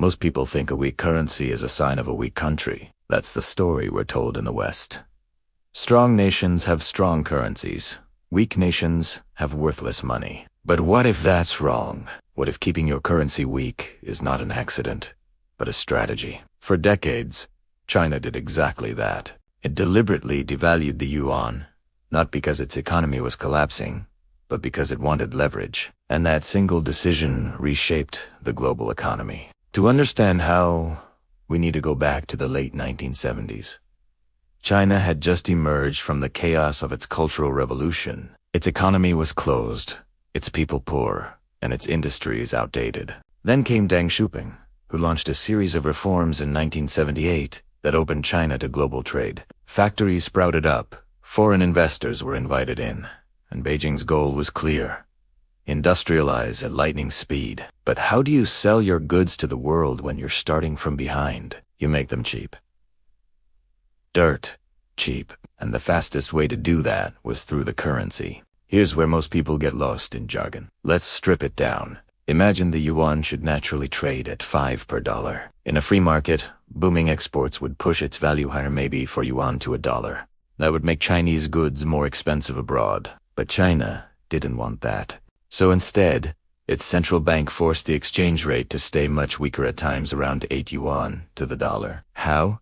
Most people think a weak currency is a sign of a weak country. That's the story we're told in the West. Strong nations have strong currencies. Weak nations have worthless money. But what if that's wrong? What if keeping your currency weak is not an accident, but a strategy? For decades, China did exactly that. It deliberately devalued the yuan, not because its economy was collapsing, but because it wanted leverage. And that single decision reshaped the global economy. To understand how, we need to go back to the late 1970s. China had just emerged from the chaos of its Cultural Revolution. Its economy was closed, its people poor, and its industries outdated. Then came Deng Xiaoping, who launched a series of reforms in 1978 that opened China to global trade. Factories sprouted up, foreign investors were invited in, and Beijing's goal was clear: industrialize at lightning speed. But how do you sell your goods to the world when you're starting from behind? You make them cheap. Dirt cheap. And the fastest way to do that was through the currency. Here's where most people get lost in jargon. Let's strip it down. Imagine the yuan should naturally trade at 5 per dollar. In a free market, booming exports would push its value higher, maybe for yuan to $1. That would make Chinese goods more expensive abroad. But China didn't want that. So instead, its central bank forced the exchange rate to stay much weaker, at times around 8 yuan to the dollar. How?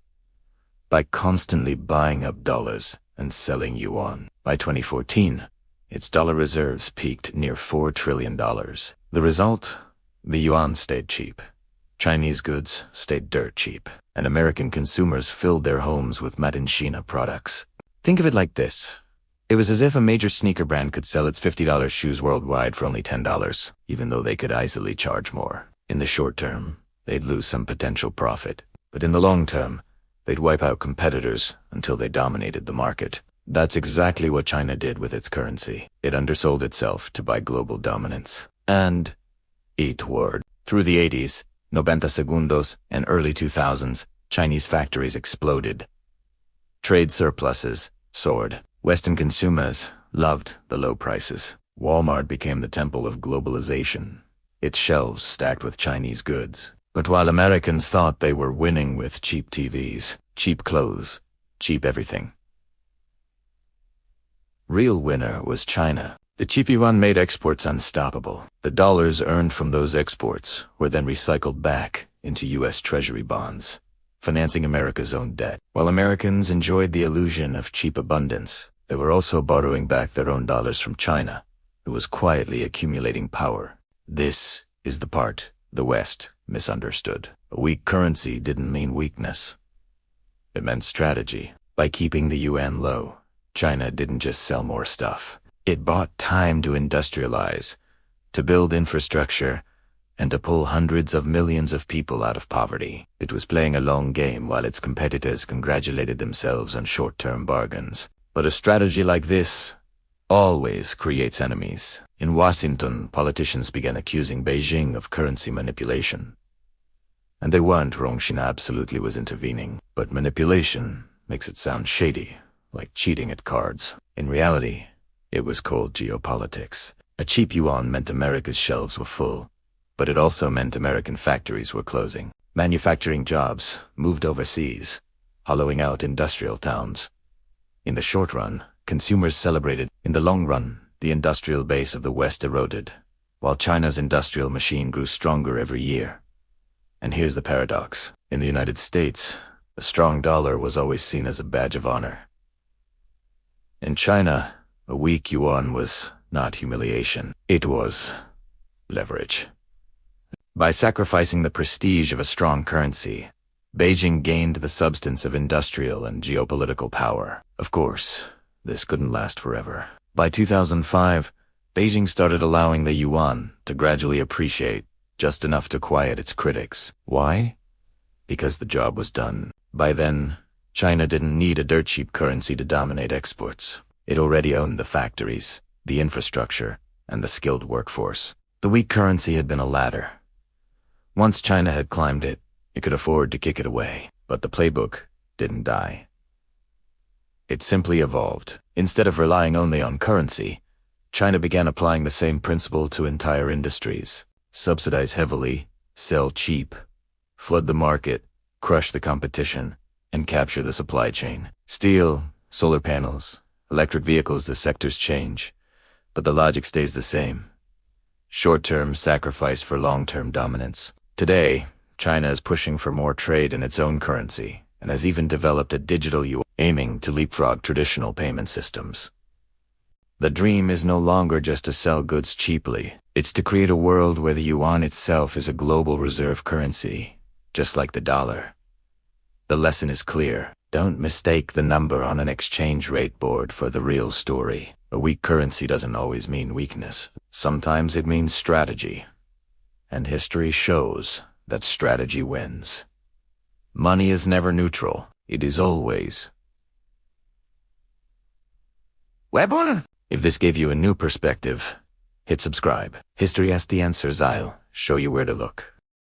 By constantly buying up dollars and selling yuan. By 2014, its dollar reserves peaked near $4 trillion. The result? The yuan stayed cheap. Chinese goods stayed dirt cheap. And American consumers filled their homes with made in China products. Think of it like this. It was as if a major sneaker brand could sell its $50 shoes worldwide for only $10, even though they could easily charge more. In the short term, they'd lose some potential profit. But in the long term, they'd wipe out competitors until they dominated the market. That's exactly what China did with its currency. It undersold itself to buy global dominance. And it worked. Through the 80s, 90 segundos, and early 2000s, Chinese factories exploded. Trade surpluses soared. Western consumers loved the low prices. Walmart became the temple of globalization, its shelves stacked with Chinese goods. But while Americans thought they were winning with cheap TVs, cheap clothes, cheap everything, real winner was China. The cheap yuan made exports unstoppable. The dollars earned from those exports were then recycled back into U.S. Treasury bonds, financing America's own debt. While Americans enjoyed the illusion of cheap abundance, they were also borrowing back their own dollars from China, who was quietly accumulating power. This is the part the West misunderstood. A weak currency didn't mean weakness. It meant strategy. By keeping the yuan low, China didn't just sell more stuff. It bought time to industrialize, to build infrastructure, and to pull hundreds of millions of people out of poverty. It was playing a long game while its competitors congratulated themselves on short-term bargains. But a strategy like this always creates enemies. In Washington, politicians began accusing Beijing of currency manipulation. And they weren't wrong. China absolutely was intervening. But manipulation makes it sound shady, like cheating at cards. In reality, it was called geopolitics. A cheap yuan meant America's shelves were full, but it also meant American factories were closing. Manufacturing jobs moved overseas, hollowing out industrial towns. In the short run, consumers celebrated. In the long run, the industrial base of the West eroded, while China's industrial machine grew stronger every year. And here's the paradox. In the United States, a strong dollar was always seen as a badge of honor. In China, a weak yuan was not humiliation. It was leverage. By sacrificing the prestige of a strong currency, Beijing gained the substance of industrial and geopolitical power. Of course, this couldn't last forever. By 2005, Beijing started allowing the yuan to gradually appreciate, just enough to quiet its critics. Why? Because the job was done. By then, China didn't need a dirt-cheap currency to dominate exports. It already owned the factories, the infrastructure, and the skilled workforce. The weak currency had been a ladder. Once China had climbed it, it could afford to kick it away. But the playbook didn't die. It simply evolved. Instead of relying only on currency, China began applying the same principle to entire industries. Subsidize heavily, sell cheap, flood the market, crush the competition, and capture the supply chain. Steel, solar panels, electric vehicles, the sectors change, but the logic stays the same. Short-term sacrifice for long-term dominance. Today, China is pushing for more trade in its own currency and has even developed a digital yuan, aiming to leapfrog traditional payment systems. The dream is no longer just to sell goods cheaply. It's to create a world where the yuan itself is a global reserve currency, just like the dollar. The lesson is clear. Don't mistake the number on an exchange rate board for the real story. A weak currency doesn't always mean weakness. Sometimes it means strategy. And history shows that strategy wins. Money is never neutral. It is always weapon. If this gave you a new perspective, hit subscribe. History has the answers. I'll show you where to look.